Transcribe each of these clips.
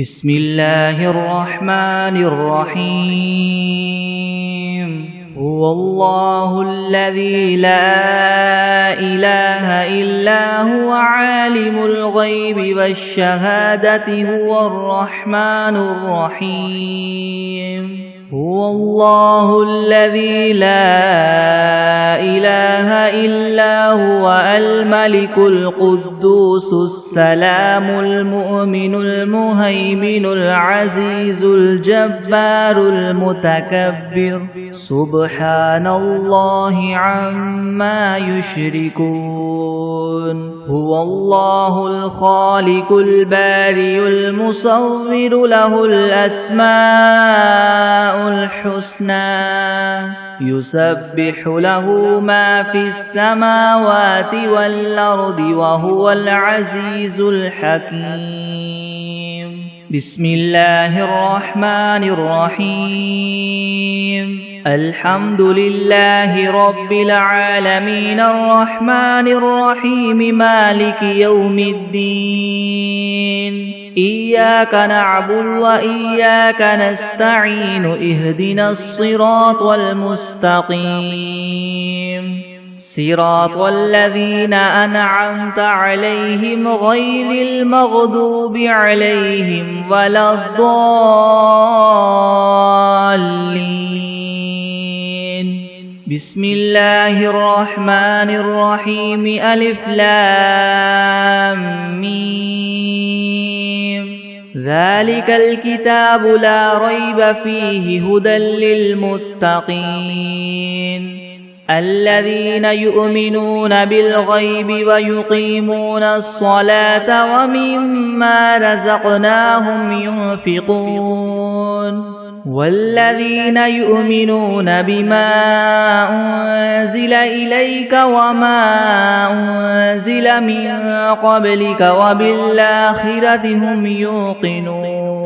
بسم الله الرحمن الرحيم هو الله الذي لا إله إلا هو عالم الغيب والشهادة هو الرحمن الرحيم هو الله الذي لا إله إلا هو الملك القدوس السلام المؤمن المهيمن العزيز الجبار المتكبر سبحان الله عما يشركون هو الله الخالق البارئ المصور له الأسماء الحسنى يسبح له ما في السماوات والأرض وهو العزيز الحكيم بسم الله الرحمن الرحيم الحمد لله رب العالمين الرحمن الرحيم مالك يوم الدين إياك نعبد وإياك نستعين اهدنا الصراط المستقيم صراط الذين أنعمت عليهم غير المغضوب عليهم ولا الضالين بسم الله الرحمن الرحيم ألف لام ميم ذلك الكتاب لا ريب فيه هدى للمتقين الذين يؤمنون بالغيب ويقيمون الصلاة ومما رزقناهم ينفقون والذين يؤمنون بما أنزل إليك وما أنزل من قبلك وبالآخرة هم يوقنون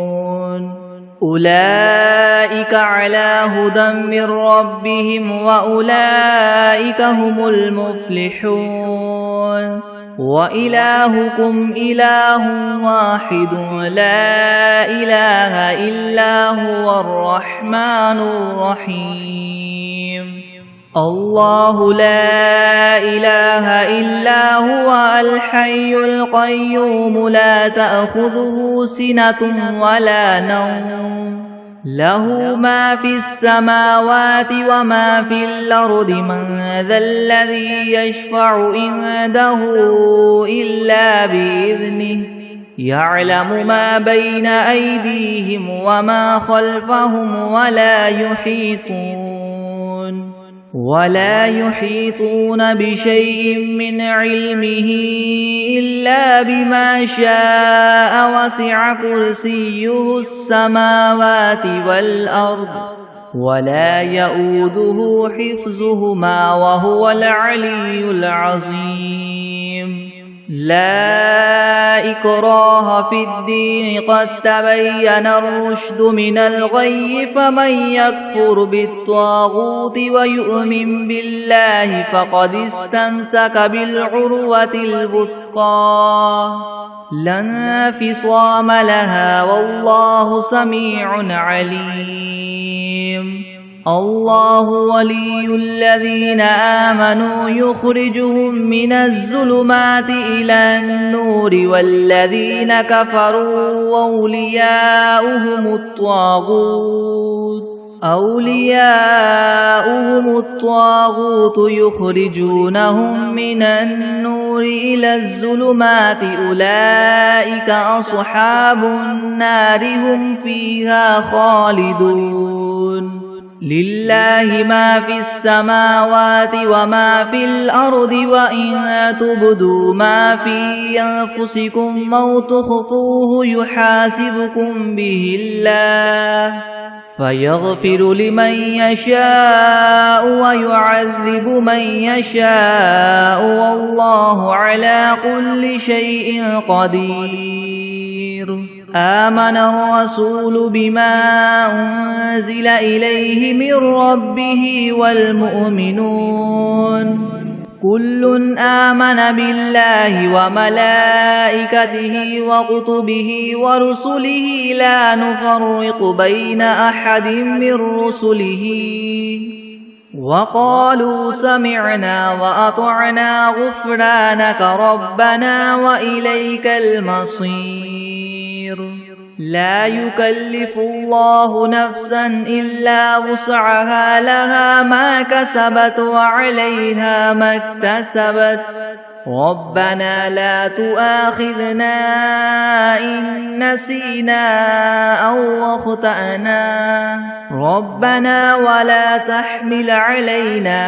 أولئك على هدى من ربهم وأولئك هم المفلحون وإلهكم إله واحد لا إله إلا هو الرحمن الرحيم الله لا إله إلا هو الحي القيوم لا تأخذه سنة ولا نوم له ما في السماوات وما في الأرض من ذا الذي يشفع عنده إلا بإذنه يعلم ما بين أيديهم وما خلفهم ولا يحيطون بشيء من علمه إلا بما شاء وسع كرسيه السماوات والأرض ولا يؤوده حفظهما وهو العلي العظيم لا إكراه في الدين قد تبين الرشد من الغي فمن يكفر بالطاغوت ويؤمن بالله فقد استمسك بالعروة الوثقى لا انفصام لها والله سميع عليم الله ولي الذين آمنوا يخرجهم من الظلمات إلى النور والذين كفروا أولياؤهم الطاغوت يخرجونهم من النور إلى الظلمات أولئك أصحاب النار هم فيها خالدون لله ما في السماوات وما في الأرض وإن تبدوا ما في أنفسكم أو تخفوه يحاسبكم به الله فيغفر لمن يشاء ويعذب من يشاء والله على كل شيء قدير آمن الرسول بما أنزل إليه من ربه والمؤمنون كل آمن بالله وملائكته وكتبه ورسله لا نفرق بين أحد من رسله وقالوا سمعنا وأطعنا غفرانك ربنا وإليك المصير لا يكلف الله نفسا إلا وسعها لها ما كسبت وعليها ما اكتسبت ربنا لا تؤاخذنا إن نسينا أو أخطأنا ربنا ولا تحمل علينا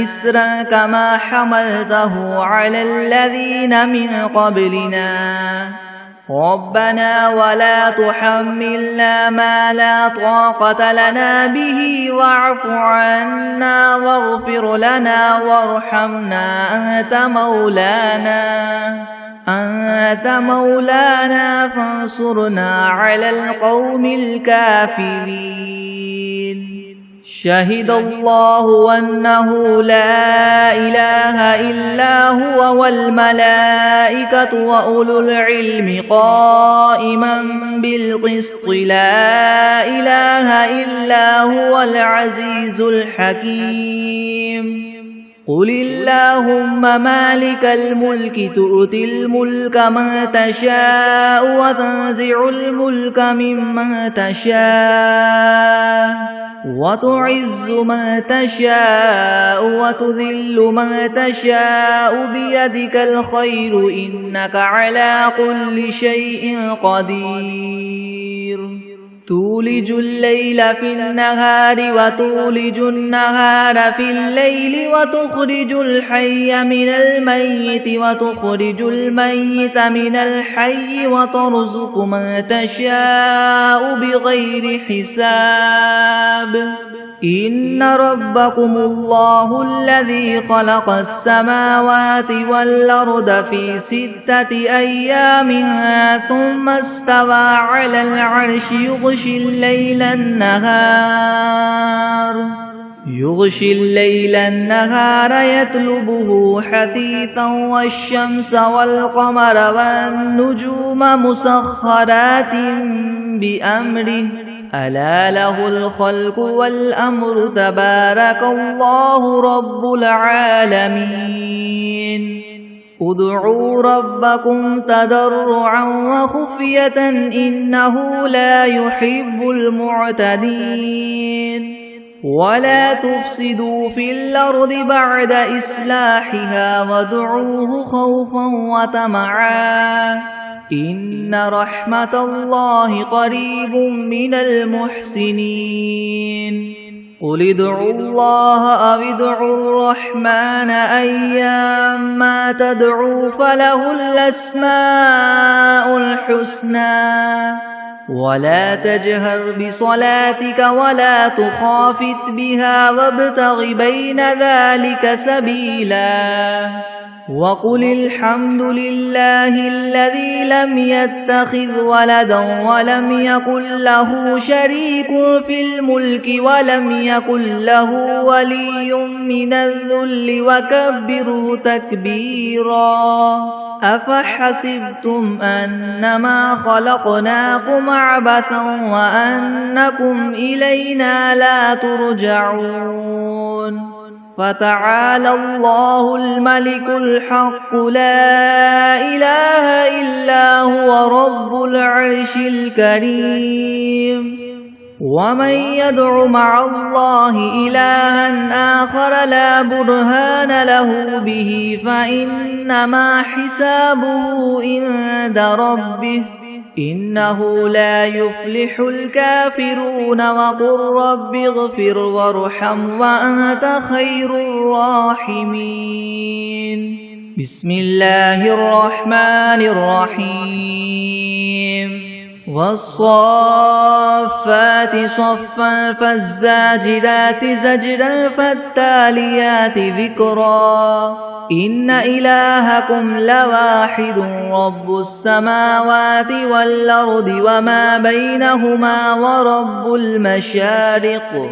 إسرا كما حملته على الذين من قبلنا ربنا ولا تحملنا ما لا طاقة لنا به واعف عنا واغفر لنا وارحمنا أنت مولانا فانصرنا على القوم الكافرين شهد الله أنه لا إله إلا هو والملائكة وأولو العلم قائما بالقسط لا إله إلا هو العزيز الحكيم قل اللهم مالك الملك تؤتي الملك من تشاء وتنزع الملك ممن تشاء وتعز من تشاء وتذل من تشاء بيدك الخير إنك على كل شيء قدير تولج الليل في النهار وتولج النهار في الليل وتخرج الحي من الميت وتخرج الميت من الحي وترزق من تشاء بغير حساب إن ربكم الله الذي خلق السماوات والأرض في 6 أيام ثم استوى على العرش يغشي الليل النهار يطلبه حثيثا والشمس والقمر والنجوم مسخرات بأمره ألا له الخلق والأمر تبارك الله رب العالمين ادعوا ربكم تضرعا وخفية إنه لا يحب المعتدين ولا تفسدوا في الأرض بعد إصلاحها وادعوه خوفا وطمعا إن رحمة الله قريب من المحسنين قل ادعوا الله أو ادعوا الرحمن أيما تدعوا فله الأسماء الحسنى ولا تجهر بصلاتك ولا تخافت بها وابتغ بين ذلك سبيلا وقل الحمد لله الذي لم يتخذ ولدا ولم يكن له شريك في الملك ولم يكن له ولي من الذل وكبره تكبيرا أفحسبتم أنما خلقناكم عبثا وأنكم إلينا لا ترجعون فتعالى الله الملك الحق لا إله إلا هو رب العرش الكريم ومن يدع مع الله إلها آخر لا برهان له به فإنما حسابه عند ربه إنه لا يفلح الكافرون وقل رب اغفر وارحم وأنت خير الراحمين بسم الله الرحمن الرحيم والصافات صفا فالزاجرات زجرا فالتاليات ذكرا إن إلهكم لواحد رب السماوات والأرض وما بينهما ورب المشارق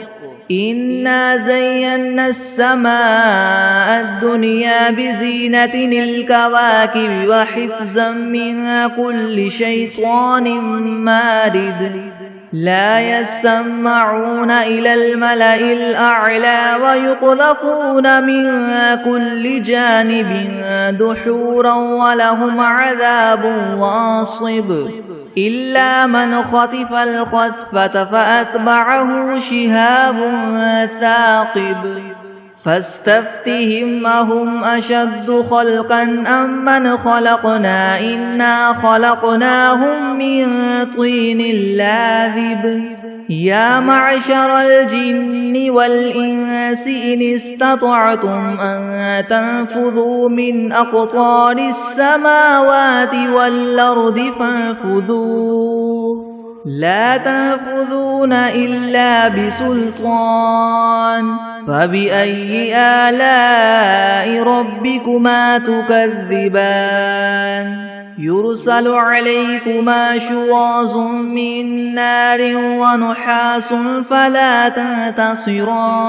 إنا زينا السماء الدنيا بزينة الكواكب وحفظا من كل شيطان مارد لا يسمعون إلى الملأ الأعلى ويقذفون من كل جانب دحورا ولهم عذاب واصب إلا من خطف الخطفة فأتبعه شهاب ثاقب فاستفتهم أهم أشد خلقا أم من خلقنا إنا خلقناهم من طين لاذب يا معشر الجن والإنس إن استطعتم أن تنفذوا من أقطار السماوات والأرض فانفذوا لا تنفذون إلا بسلطان فبأي آلاء ربكما تكذبان يرسل عليكما شواظ من نار ونحاس فلا تنتصران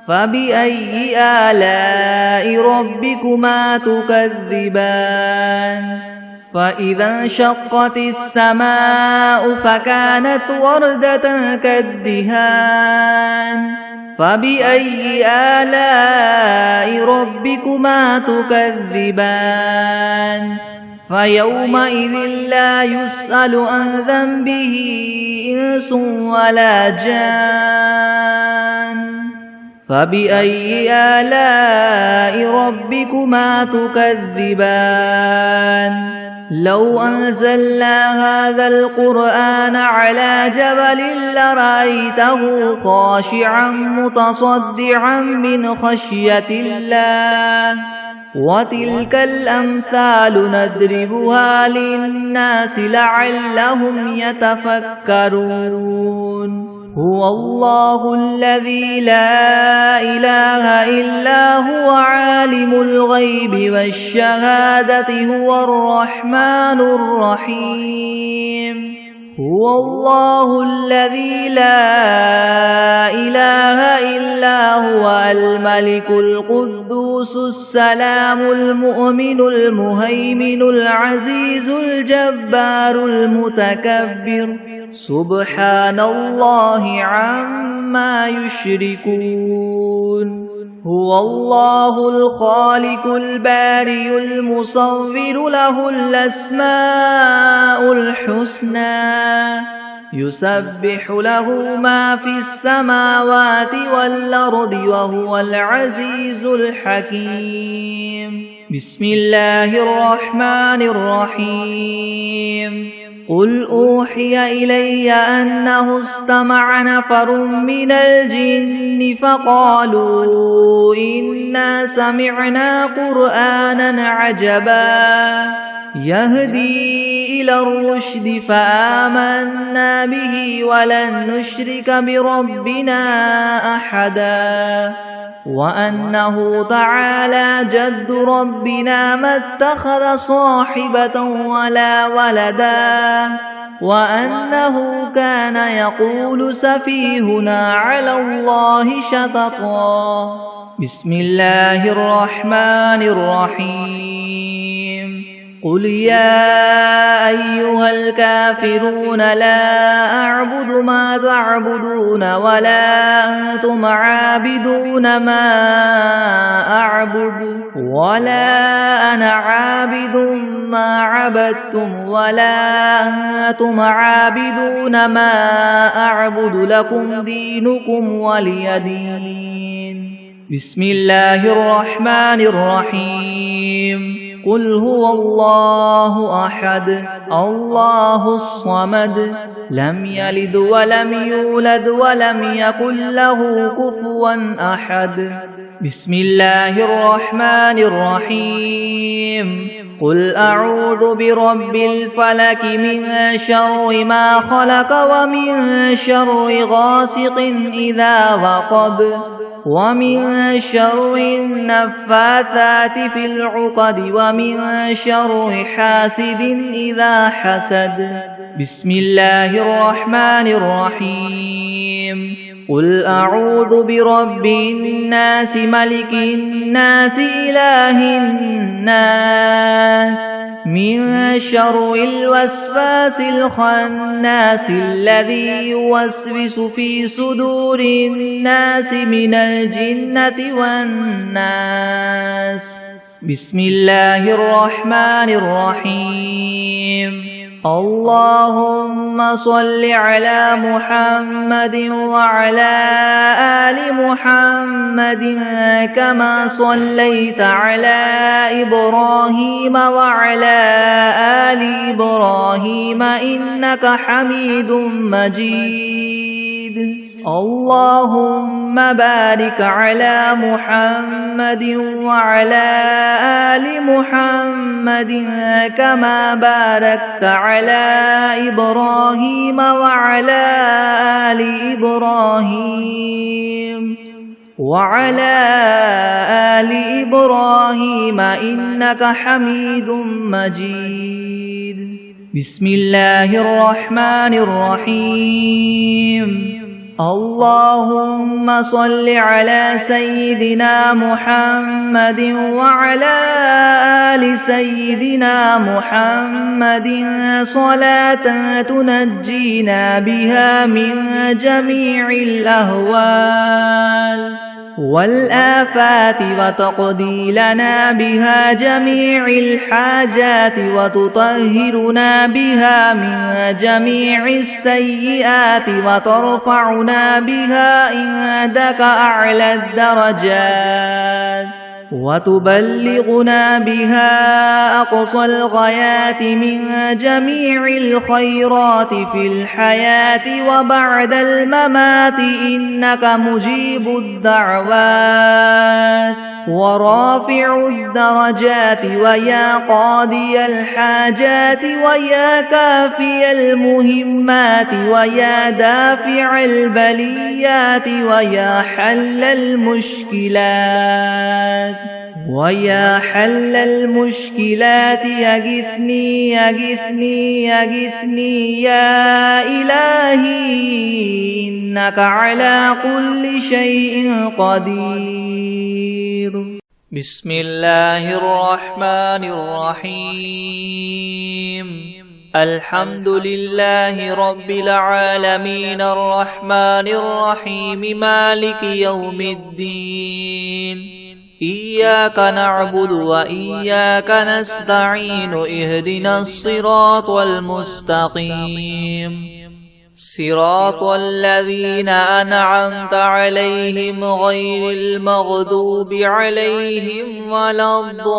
فبأي آلاء ربكما تكذبان فإذا انشقت السماء فكانت وردة كالدهان فبأي آلاء ربكما تكذبان فيومئذ لا يسأل عن ذنبه إنس ولا جان فبأي آلاء ربكما تكذبان لو أنزلنا هذا القرآن على جبل لرأيته خاشعا متصدعا من خشية الله وتلك الأمثال نضربها للناس لعلهم يتفكرون هو الله الذي لا إله إلا هو عالم الغيب والشهادة هو الرحمن الرحيم هو الله الذي لا إله إلا هو الملك القدوس السلام المؤمن المهيمن العزيز الجبار المتكبر سبحان الله عما يشركون هو الله الخالق البارئ المصور له الأسماء الحسنى يسبح له ما في السماوات والأرض وهو العزيز الحكيم بسم الله الرحمن الرحيم قل أوحي إلي أنه استمع نفر من الجن فقالوا إنا سمعنا قرآنا عجبا يهدي إلى الرشد فآمنا به ولن نشرك بربنا أحدا وأنه تعالى جد ربنا ما اتخذ صاحبة ولا ولدا وأنه كان يقول سفيهنا على الله شططا بسم الله الرحمن الرحيم قل يا أيها الكافرون لا أعبد ما تعبدون ولا أنتم عابدون ما أعبد ولا أنا عابد ما عبدتم ولا أنتم عابدون ما أعبد لكم دينكم ولي دين بسم الله الرحمن الرحيم قل هو الله أحد الله الصمد لم يلد ولم يولد ولم يكن له كفوا أحد بسم الله الرحمن الرحيم قل أعوذ برب الفلك من شر ما خلق ومن شر غاسق إذا وقب ومن شر النفاثات في العقد ومن شر حاسد إذا حسد بسم الله الرحمن الرحيم قل أعوذ برب الناس ملك الناس إله الناس من شر الوسواس الخناس الذي يوسوس في صدور الناس من الجنة والناس. بسم الله الرحمن الرحيم. اللهم صل على محمد وعلى آل محمد كما صليت على إبراهيم وعلى آل إبراهيم إنك حميد مجيد. اللهم بارك على محمد وعلى آل محمد كما باركت على إبراهيم وعلى آل إبراهيم إنك حميد مجيد. بسم الله الرحمن الرحيم. اللهم صل على سيدنا محمد وعلى آل سيدنا محمد صلاة تنجينا بها من جميع الأهوال والآفات وتقضي لنا بها جميع الحاجات وتطهرنا بها من جميع السيئات وترفعنا بها عندك أعلى الدرجات وتبلغنا بها أقصى الغايات من جميع الخيرات في الحياة وبعد الممات إنك مجيب الدعوات ورافع الدرجات ويا قاضي الحاجات ويا كافي المهمات ويا دافع البليات ويا حل المشكلات يغثني يا إلهي إنك على كل شيء قدير. بسم الله الرحمن الرحيم. الحمد لله رب العالمين الرحمن الرحيم مالك يوم الدين. إياك نعبد وإياك نستعين اهدنا الصراط المستقيم صراط الذين أنعمت عليهم غير المغضوب عليهم ولا الضالين.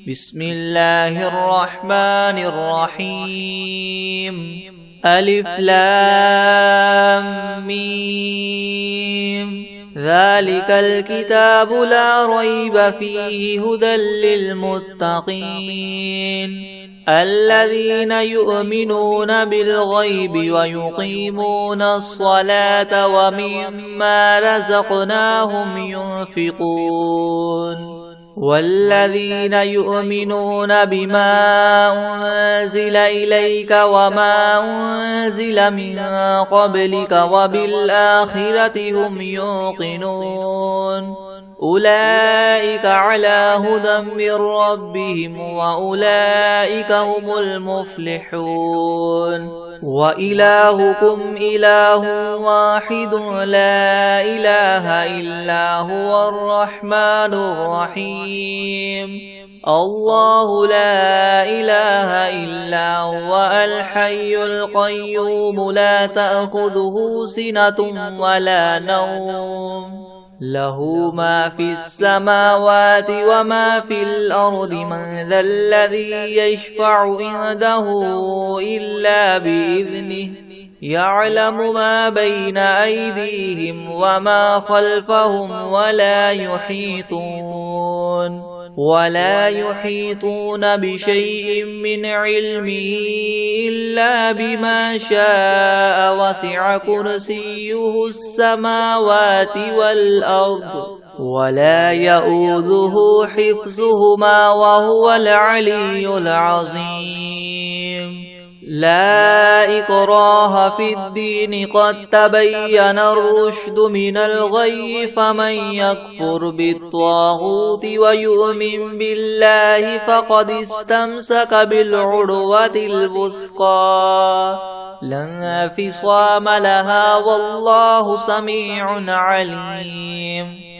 بسم الله الرحمن الرحيم. ألف لام ميم. ذلك الكتاب لا ريب فيه هدى للمتقين الذين يؤمنون بالغيب ويقيمون الصلاة ومما رزقناهم ينفقون والذين يؤمنون بما أنزل إليك وما أنزل من قبلك وبالآخرة هم يوقنون أولئك على هدى من ربهم وأولئك هم المفلحون. وإلهكم إله واحد لا إله إلا هو الرحمن الرحيم. الله لا إله إلا هو الحي القيوم لا تأخذه سنة ولا نوم له ما في السماوات وما في الأرض من ذا الذي يشفع عنده إلا بإذنه يعلم ما بين أيديهم وما خلفهم ولا يحيطون بشيء من علمه إلا بما شاء وسع كرسيه السماوات والأرض ولا يؤوده حفظهما وهو العلي العظيم. لا إكراه في الدين قد تبين الرشد من الغي فمن يكفر بالطاغوت ويؤمن بالله فقد استمسك بالعروة الوثقى لا انفصام لها والله سميع عليم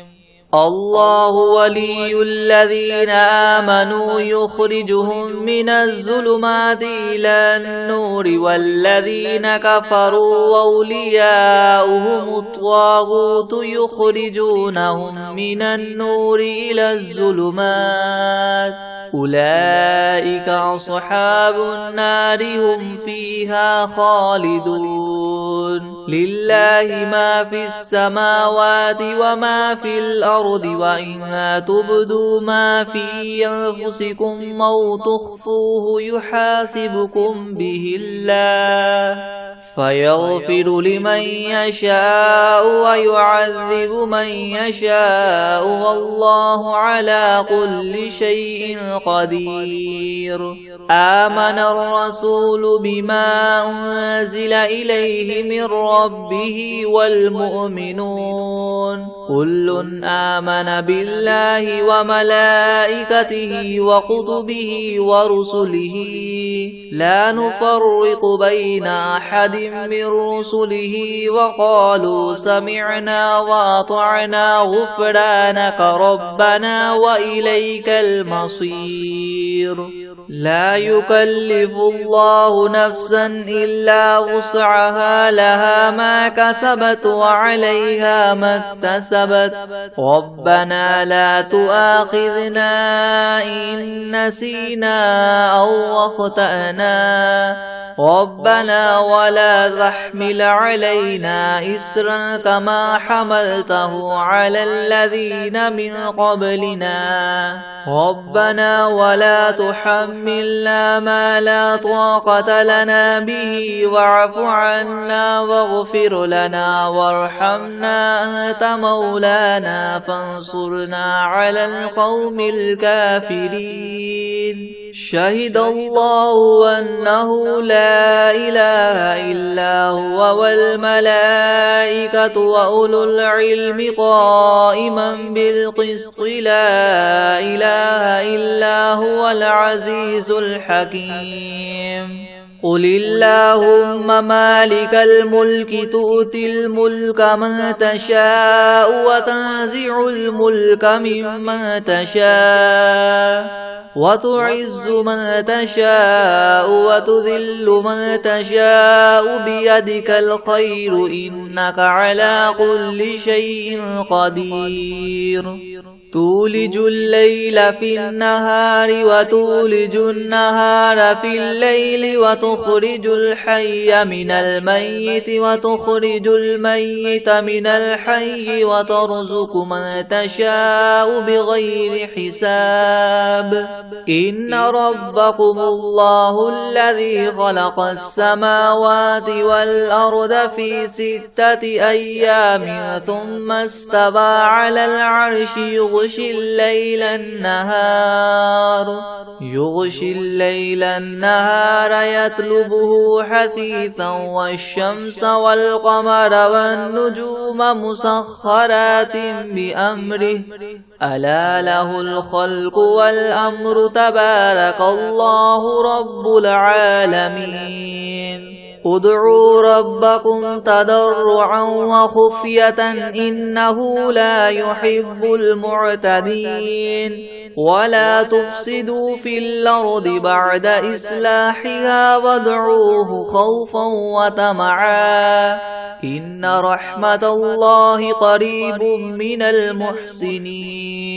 الله ولي الذين آمنوا يخرجهم من الظلمات إلى النور والذين كفروا أولياؤهم الطاغوت يخرجونهم من النور إلى الظلمات أولئك أصحاب النار هم فيها خالدون لله ما في السماوات وما في الأرض وإن تبدوا ما في أنفسكم أو تخفوه يحاسبكم به الله فيغفر لمن يشاء ويعذب من يشاء والله على كل شيء قدير آمن الرسول بما أنزل إليه من ربه والمؤمنون كل آمن بالله وملائكته وكتبه ورسله لا نفرق بين أحد من رسله وقالوا سمعنا وأطعنا غفرانك ربنا وإليك المصير لا يكلف الله نفسا إلا وسعها لها ما كسبت وعليها ما اكتسبت ربنا لا تؤاخذنا إن نسينا أو أخطأنا ربنا ولا تحمل علينا إسرا كما حملته على الذين من قبلنا ربنا ولا تحملنا ما لا طاقة لنا به واعف عنا واغفر لنا وارحمنا أنت مولانا فانصرنا على القوم الكافرين شهد الله أنه لا إله إلا هو والملائكة وأولو العلم قائما بالقسط لا إله إلا هو العزيز الحكيم قل اللهم مالك الملك تؤتي الملك من تشاء وتنزع الملك ممن تشاء وتعز من تشاء وتذل من تشاء بيدك الخير إنك على كل شيء قدير تولج الليل في النهار وتولج النهار في الليل وتخرج الحي من الميت وتخرج الميت من الحي وترزق من تشاء بغير حساب إن ربكم الله الذي خلق السماوات والأرض في 6 أيام ثم استوى على العرش يغشي الليل النهار يطلبه حثيثا والشمس والقمر والنجوم مسخرات بأمره ألا له الخلق والأمر تبارك الله رب العالمين ادعوا ربكم تضرعا وخفية إنه لا يحب المعتدين ولا تفسدوا في الأرض بعد إصلاحها وادعوه خوفا وطمعا إن رحمة الله قريب من المحسنين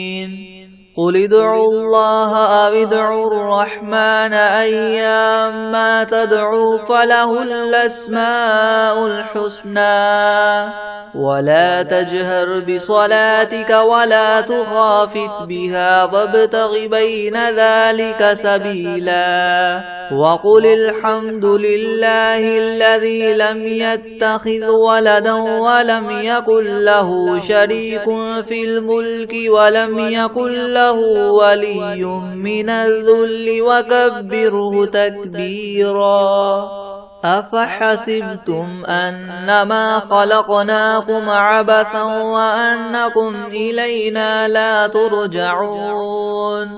قل ادعوا الله أو ادعوا الرحمن أيما تدعوا فله الأسماء الحسنى ولا تجهر بصلاتك ولا تخافت بها وابتغ بين ذلك سبيلا وقل الحمد لله الذي لم يتخذ ولدا ولم يكن له شريك في الملك ولم يكن له له ولي من الذل وكبره تكبيرا أفحسبتم أنما خلقناكم عبثا وأنكم إلينا لا ترجعون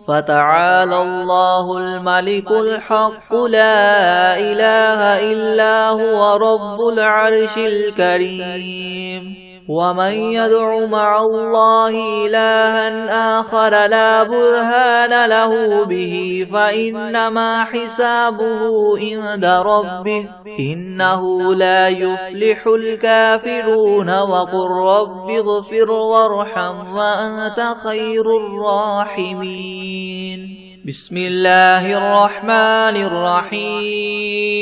فتعالى الله الملك الحق لا إله إلا هو رب العرش الكريم ومن يدع مع الله إلها آخر لا برهان له به فإنما حسابه عند ربه إنه لا يفلح الكافرون وقل رب اغفر وارحم وأنت خير الراحمين بسم الله الرحمن الرحيم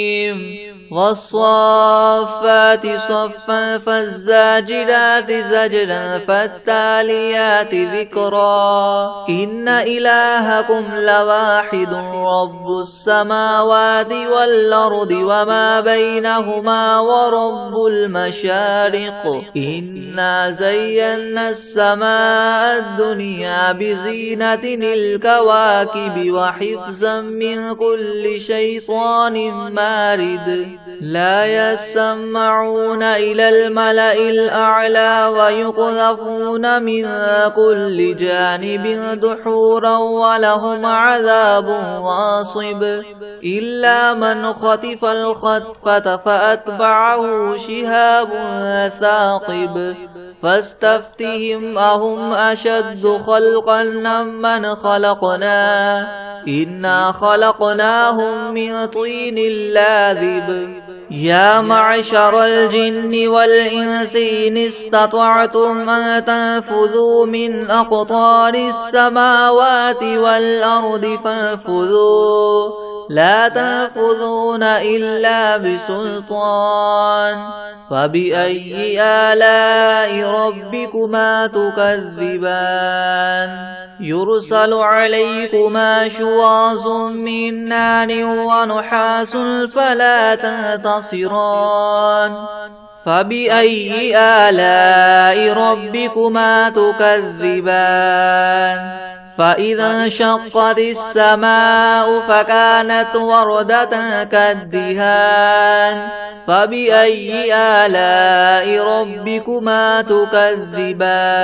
والصافات صفا فالزاجرات زجرا فالتاليات ذكرا إن إلهكم لواحد رب السماوات والأرض وما بينهما ورب المشارق إنا زينا السماء الدنيا بزينة الكواكب وحفظا من كل شيطان مارد لا يسمعون إلى الملأ الأعلى ويقذفون من كل جانب دحورا ولهم عذاب واصب إلا من خطف الخطفة فأتبعه شهاب ثاقب فاستفتهم أهم أشد خلقا ممن خلقنا إنا خلقناهم من طين لاذب يا معشر الجن والإنس إن استطعتم أن تنفذوا من أقطار السماوات والأرض فانفذوا لا تنفذون إلا بسلطان فبأي آلاء ربكما تكذبان يرسل عليكما شواظ من نار ونحاس فلا تنتصران فبأي آلاء ربكما تكذبان فإذا انشقت السماء فكانت وردة كالدهان فبأي آلاء ربكما تكذبان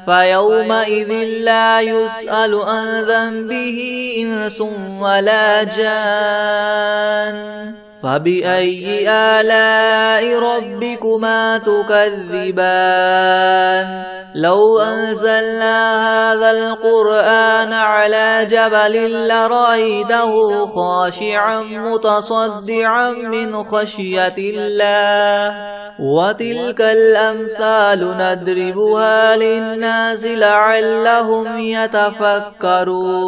فيومئذ لا يسأل عن ذنبه إنس ولا جان فبأي آلاء ربكما تكذبان لو أنزلنا هذا القرآن على جبل لرأيته خاشعا متصدعا من خشية الله وتلك الأمثال نضربها للناس لعلهم يتفكرون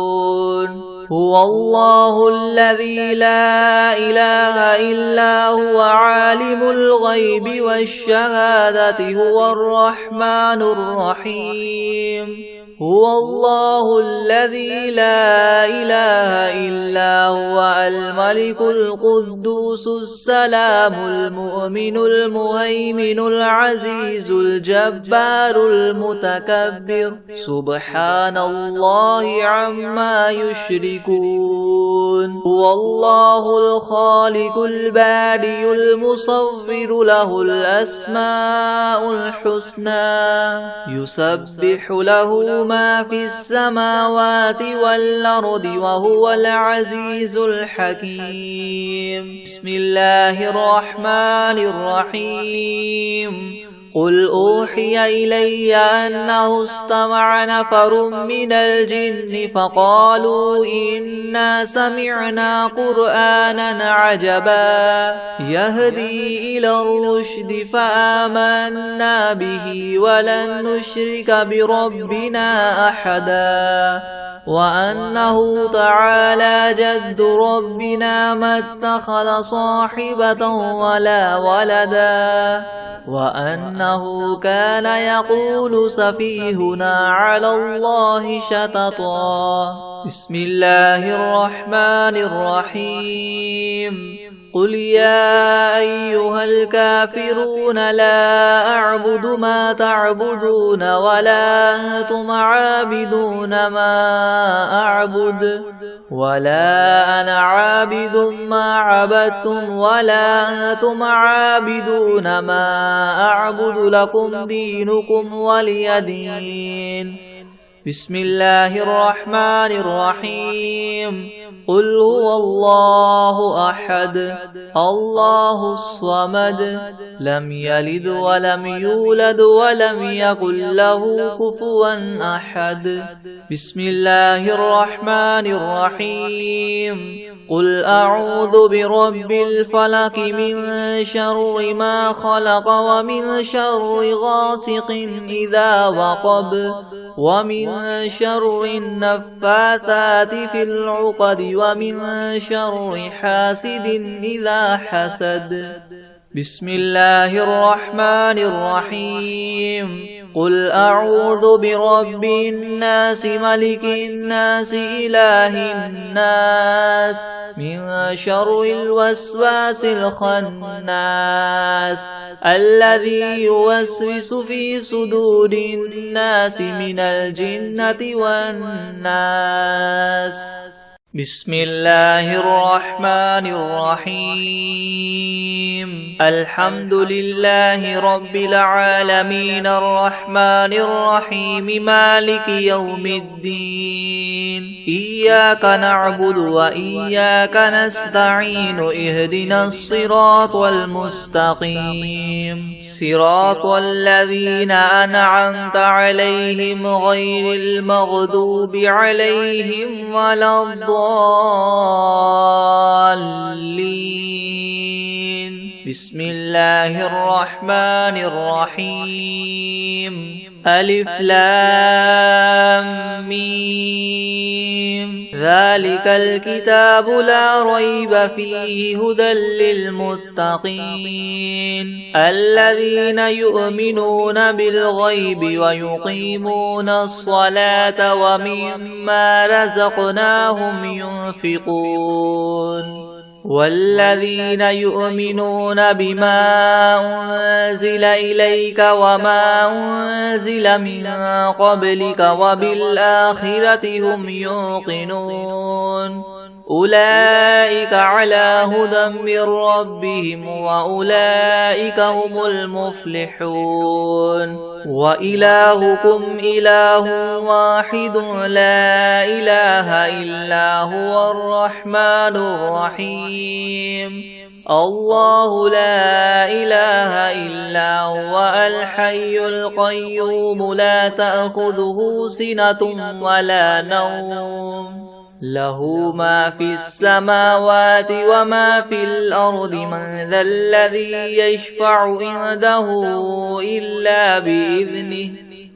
هو الله الذي لا إله إلا هو عالم الغيب والشهادة هو الرحمن الرحيم هو الله الذي لا إله إلا هو الملك القدوس السلام المؤمن المهيمن العزيز الجبار المتكبر سبحان الله عما يشركون هو الله الخالق البارئ المصور له الأسماء الحسنى يسبح له ما في السماوات والأرض وهو العزيز الحكيم بسم الله الرحمن الرحيم قل أوحي إلي أنه استمع نفر من الجن فقالوا إنا سمعنا قرآنا عجبا يهدي إلى الرشد فآمنا به ولن نشرك بربنا أحدا وأنه تعالى جد ربنا ما اتخذ صاحبة ولا ولدا وأنه كان يقول سفيهنا على الله شططا بسم الله الرحمن الرحيم قل يا أيها الكافرون لا أعبد ما تعبدون ولا أنتم عابدون ما أعبد ولا أنا عابد ما عبدتم ولا أنتم عابدون ما أعبد لكم دينكم ولي دين. بسم الله الرحمن الرحيم. قل هو الله أحد الله الصمد لم يلد ولم يولد ولم يكن له كفوا أحد. بسم الله الرحمن الرحيم. قل أعوذ برب الفلق من شر ما خلق ومن شر غاسق إذا وقب ومن شر النفاثات في العقد ومن شر حاسد إذا حسد. بسم الله الرحمن الرحيم. قل أعوذ برب الناس ملك الناس إله الناس من شر الوسواس الخناس الذي يوسوس في صدور الناس من الجنة والناس. بسم الله الرحمن الرحيم. الحمد لله رب العالمين الرحمن الرحيم مالك يوم الدين. إياك نعبد وإياك نستعين اهدنا الصراط المستقيم صراط الذين أنعمت عليهم غير المغضوب عليهم ولا الضالين. بسم الله الرحمن الرحيم. ألف لام ميم. ذلك الكتاب لا ريب فيه هدى للمتقين الذين يؤمنون بالغيب ويقيمون الصلاة ومما رزقناهم ينفقون والذين يؤمنون بما أنزل إليك وما أنزل من قبلك وبالآخرة هم يوقنون أولئك على هدى من ربهم وأولئك هم المفلحون. وإلهكم إله واحد لا إله إلا هو الرحمن الرحيم. الله لا إله إلا هو الحي القيوم لا تأخذه سنة ولا نوم له ما في السماوات وما في الأرض من ذا الذي يشفع عنده إلا بإذنه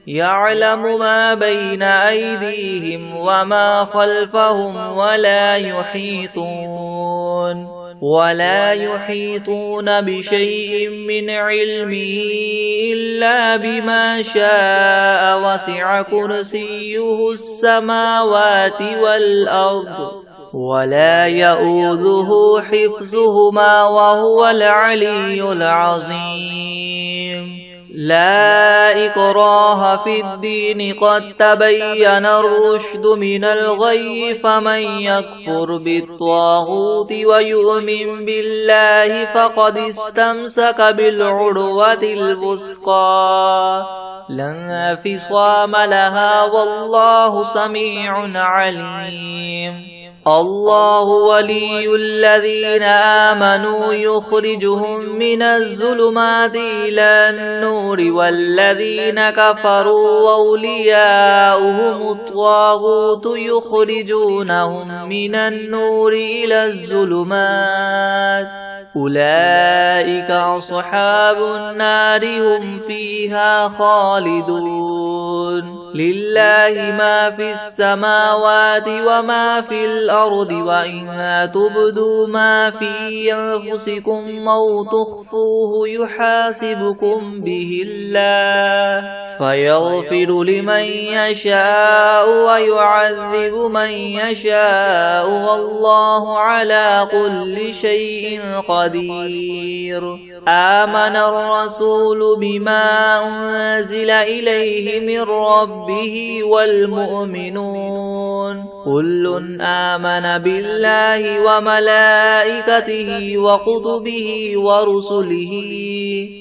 يعلم ما بين أيديهم وما خلفهم ولا يحيطون بشيء من علمه إلا بما شاء وسع كرسيه السماوات والأرض ولا يؤوده حفظهما وهو العلي العظيم. لا إكراه في الدين قد تبين الرشد من الغي فمن يكفر بالطاغوت ويؤمن بالله فقد استمسك بالعروة الوثقى لا انفصام لها والله سميع عليم. الله ولي الذين آمنوا يخرجهم من الظلمات إلى النور والذين كفروا أولياؤهم الطاغوت يخرجونهم من النور إلى الظلمات أولئك أصحاب النار هم فيها خالدون. لله ما في السماوات وما في الأرض وإن تبدوا ما في أنفسكم أو تخفوه يحاسبكم به الله فيغفر لمن يشاء ويعذب من يشاء والله على كل شيء قدير. آمن الرسول بما أنزل إليه من ربه والمؤمنون كل آمن بالله وملائكته وكتبه ورسله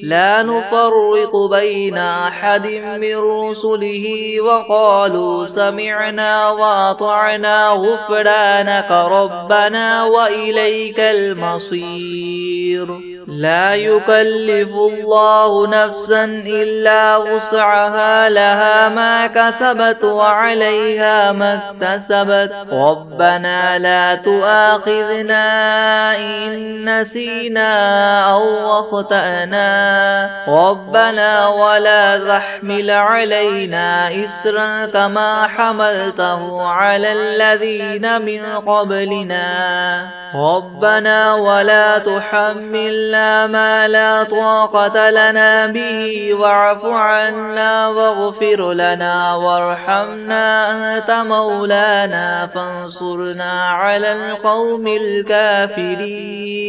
لا نفرق بين أحد من رسله وقالوا سمعنا وأطعنا غفرانك ربنا وإليك المصير. لا يكلف الله نفسا إلا وسعها لها ما كسبت وعليها ما اكتسبت ربنا لا تؤاخذنا إن نسينا أو أخطأنا ربنا ولا تحمل علينا إسرا كما حملته على الذين من قبلنا ربنا ولا تحملنا ما لا طاقة لنا به واعف عنا واغفر لنا وارحمنا أنت مولانا فانصرنا على القوم الكافرين.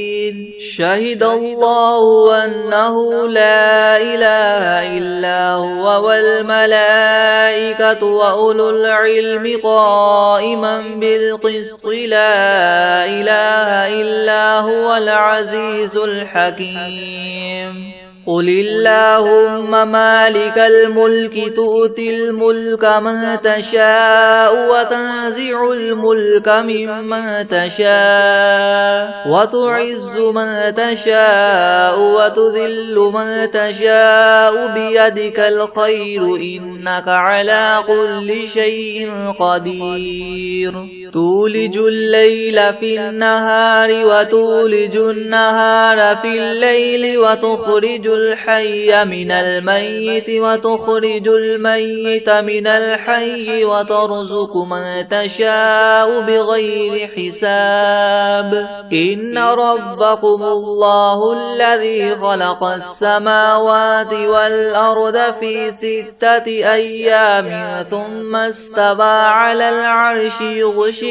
شهد الله أنه لا إله إلا هو والملائكة وأولو العلم قائما بالقسط لا إله إلا هو العزيز الحكيم. قل اللهم مالك الملك تؤتي الملك من تشاء وتنزع الملك ممن تشاء وتعز من تشاء وتذل من تشاء بيدك الخير إنك على كل شيء قدير. تولج الليل في النهار وتولج النهار في الليل وتخرج الحي من الميت وتخرج الميت من الحي وترزق من تشاء بغير حساب. إن ربكم الله الذي خلق السماوات والأرض في 6 أيام ثم استوى على العرش يغشي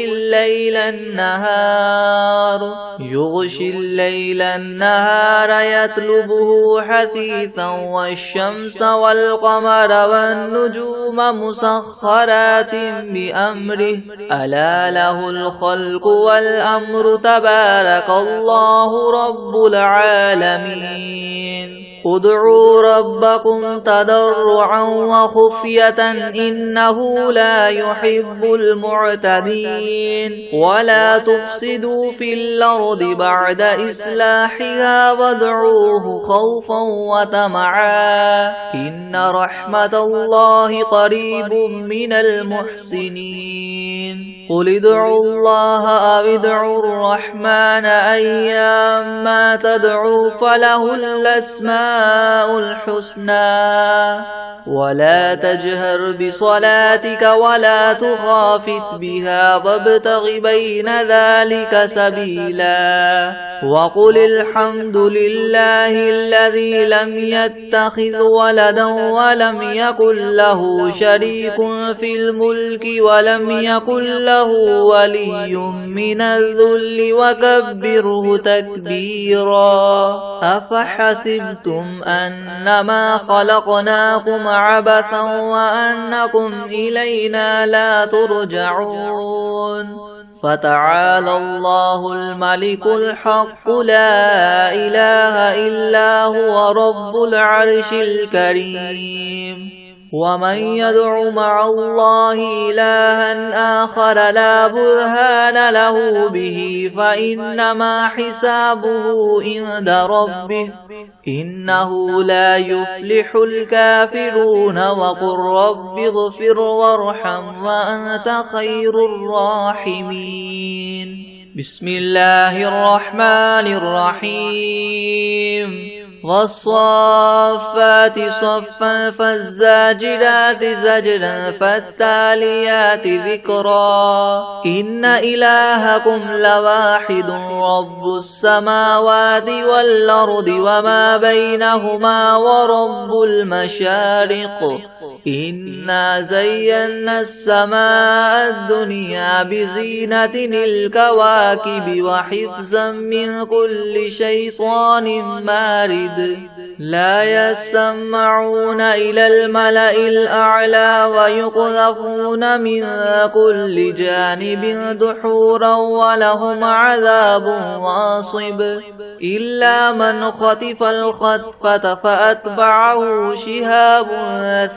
الليل النهار يطلبه حثيثا والشمس والقمر والنجوم مسخرات بأمره ألا له الخلق والأمر تبارك الله رب العالمين. ادعوا ربكم تضرعا وخفية إنه لا يحب المعتدين. ولا تفسدوا في الأرض بعد إصلاحها وادعوه خوفا وطمعا إن رحمة الله قريب من المحسنين. قل ادعوا الله أو ادعوا الرحمن أيما تدعوا فله الأسماء الحسنى ولا تجهر بصلاتك ولا تخافت بها وابتغ بين ذلك سبيلا. وقل الحمد لله الذي لم يتخذ ولدا ولم يكن له شريك في الملك ولم يكن له ولي من الذل وكبره تكبيرا. أفحسبتم أنما خلقناكم عبثا وأنكم إلينا لا ترجعون. فتعالى الله الملك الحق لا إله إلا هو رب العرش الكريم. ومن يدع مع الله إلها آخر لا برهان له به فإنما حسابه عند ربه إنه لا يفلح الكافرون. وقل رب اغفر وارحم وأنت خير الراحمين. بسم الله الرحمن الرحيم. والصافات صفا فالزاجرات زجرا فالتاليات ذكرا إن إلهكم لواحد رب السماوات والأرض وما بينهما ورب المشارق إنا زينا السماء الدنيا بزينة الكواكب وحفظا من كل شيطان مارد لا يسمعون إلى الملأ الأعلى ويقذفون من كل جانب دحورا ولهم عذاب واصب إلا من خطف الخطفة فأتبعه شهاب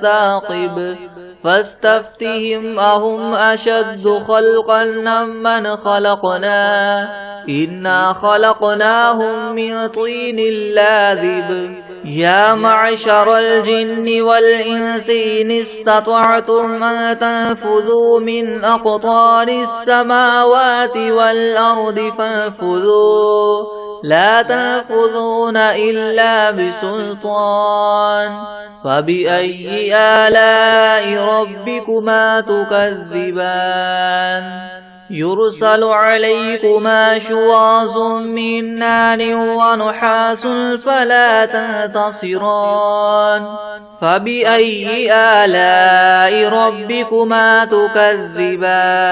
ثاقب فاستفتهم أهم أشد خلقا ممن خلقنا إنا خلقناهم من طين لاذب يا معشر الجن والإنس إن استطعتم أن تنفذوا من أقطار السماوات والأرض فانفذوا لا تنفذون إلا بسلطان فبأي آلاء ربكما تكذبان يرسل عليكما شواظ من نار ونحاس فلا تنتصران فبأي آلاء ربكما تكذبان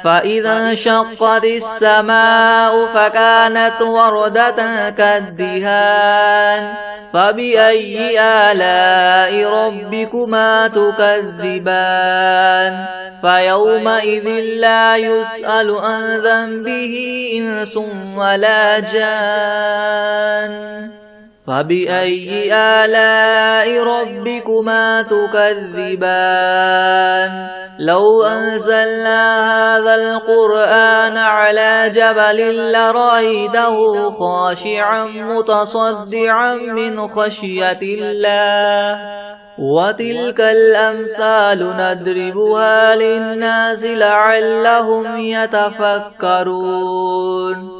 فإذا انشقت السماء فكانت وردة كالدهان فبأي آلاء ربكما تكذبان فيومئذ لا يسأل عن ذنبه إنس ولا جان فبأي آلاء ربكما تكذبان لو أنزلنا هذا القرآن على جبل لرأيته خاشعا متصدعا من خشية الله وتلك الأمثال نضربها للناس لعلهم يتفكرون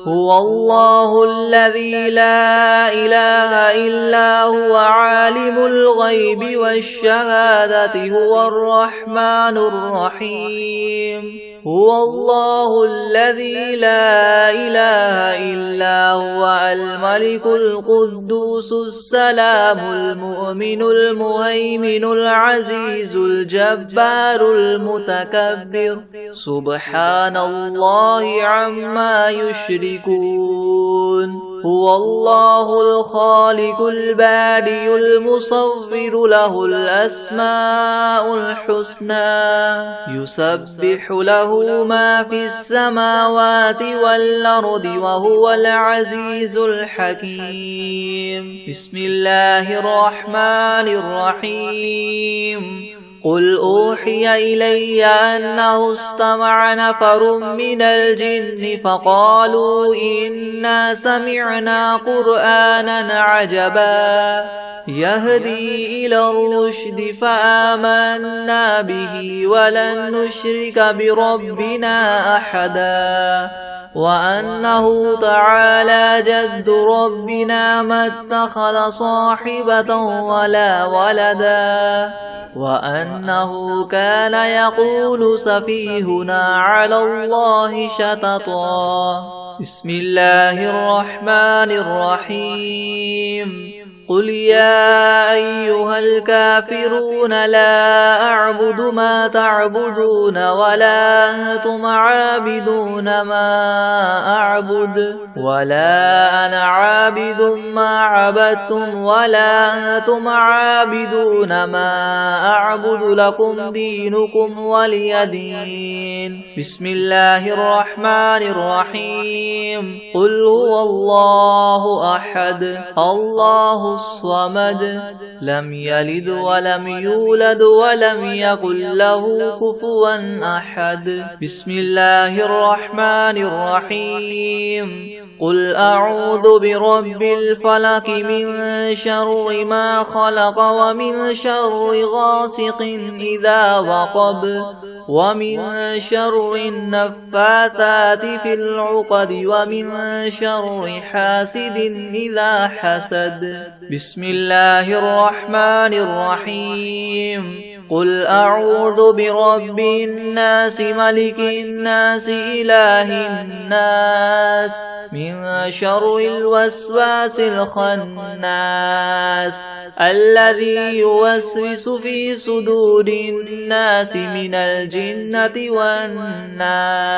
هو الله الذي لا إله إلا هو عالم الغيب والشهادة هو الرحمن الرحيم هو الله الذي لا إله إلا هو الملك القدوس السلام المؤمن المهيمن العزيز الجبار المتكبر سبحان الله عما يشركون هو الله الخالق البارئ المصور له الأسماء الحسنى يسبح له ما في السماوات والأرض وهو العزيز الحكيم بسم الله الرحمن الرحيم قل أوحي إلي أنه استمع نفر من الجن فقالوا إنا سمعنا قرآنا عجبا يهدي إلى الرشد فآمنا به ولن نشرك بربنا أحدا وأنه تعالى جد ربنا ما اتخذ صاحبة ولا ولدا وأنه كان يقول سفيهنا على الله شططا بسم الله الرحمن الرحيم قل يا أيها الكافرون لا أعبد ما تعبدون ولا أنتم عابدون ما أعبد ولا أنا عابد ما عبدتم ولا أنتم عابدون ما أعبد لكم دينكم ولي دين بسم الله الرحمن الرحيم قل هو الله أحد الله الصمد لم يلد ولم يولد ولم يكن له كفوا أحد بسم الله الرحمن الرحيم قل أعوذ برب الفلق من شر ما خلق ومن شر غاسق إذا وقب ومن شر النفاثات في العقد ومن شر حاسد إذا حسد. بسم الله الرحمن الرحيم. قل أعوذ برب الناس ملك الناس إله الناس من شر الوسواس الخناس الذي يوسوس في صدور الناس من الجنة والناس.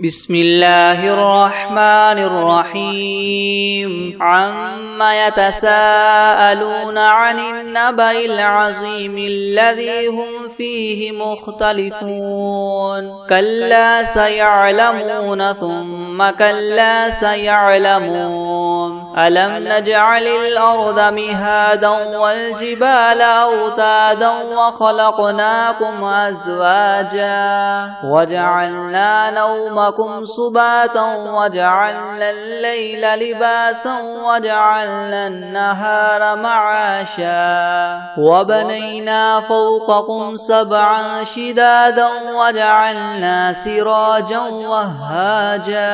بسم الله الرحمن الرحيم. عما يتساءلون عن النبأ العظيم الذي هم فيه مختلفون. كلا سيعلمون ثم كلا سيعلمون. ألم نجعل الأرض مهادا والجبال أوتادا وخلقناكم أزواجا وجعلنا نومكم سباتا وجعلنا الليل لباسا وجعلنا النهار معاشا وبنينا فوقكم سبعا شدادا وجعلنا سراجا وهاجا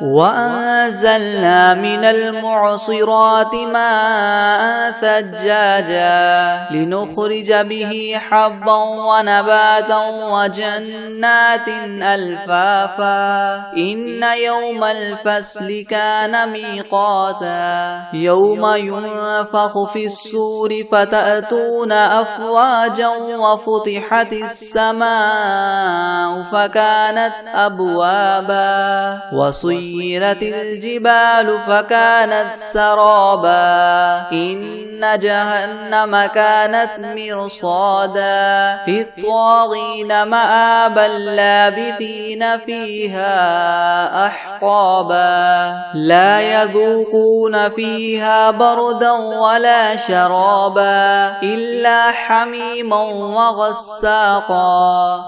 وأنزلنا من المعصرات ماء ثجاجا لنخرج به حبا ونباتا وجنات ألفافا. إن يوم الفصل كان ميقاتا. يوم ينفخ في الصور فتأتون أفواجا وفتحت السماء فكانت أبوابا وسيرت الجبال فكانت سرابا. إن جهنم كانت مرصادا للطاغين مآبا لابثين فيها أحقابا. لا يذوقون فيها بردا ولا شرابا إلا حميما وغساقا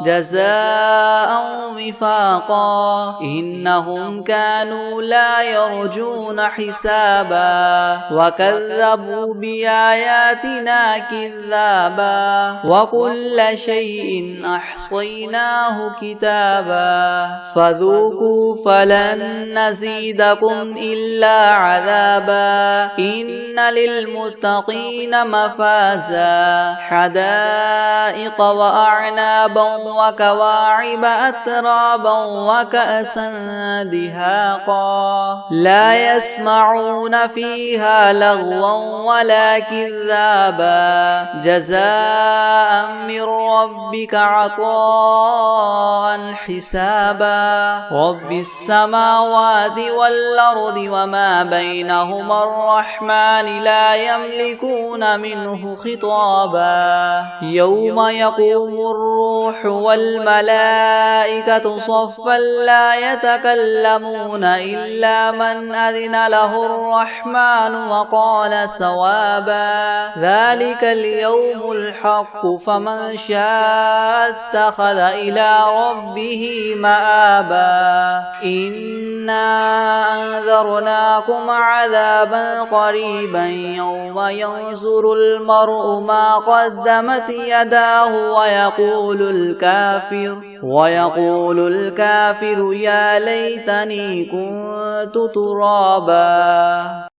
جزاء وفاقا. إنهم كانوا لا يرجون حسابا وكذبوا بآياتنا كذابا وكل شيء أحصيناه كتابا. فذوقوا فلن نزيدكم إلا عذابا. إن للمتقين مفازا حدائق وأعنابا وكواعب أترابا وكأسا دهاقا. لا يسمعون فيها لغوا ولا كذابا جزاء من ربك عطاء حسابا. رب السماوات والأرض وما بينهما الرحمن لا يملكون منه خطابا. يوم يقوم الروح والملائكة صفا لا يتكلمون إلا من أذن له الرحمن وقال صوابا. ذلك اليوم الحق فمن شاء اتخذ إلى ربه مآبا. إنا أنذرناكم عذابا قريبا يوم ينظر المرء ما قدمت يداه ويقول الكافر يا ليتني كنت ترابا.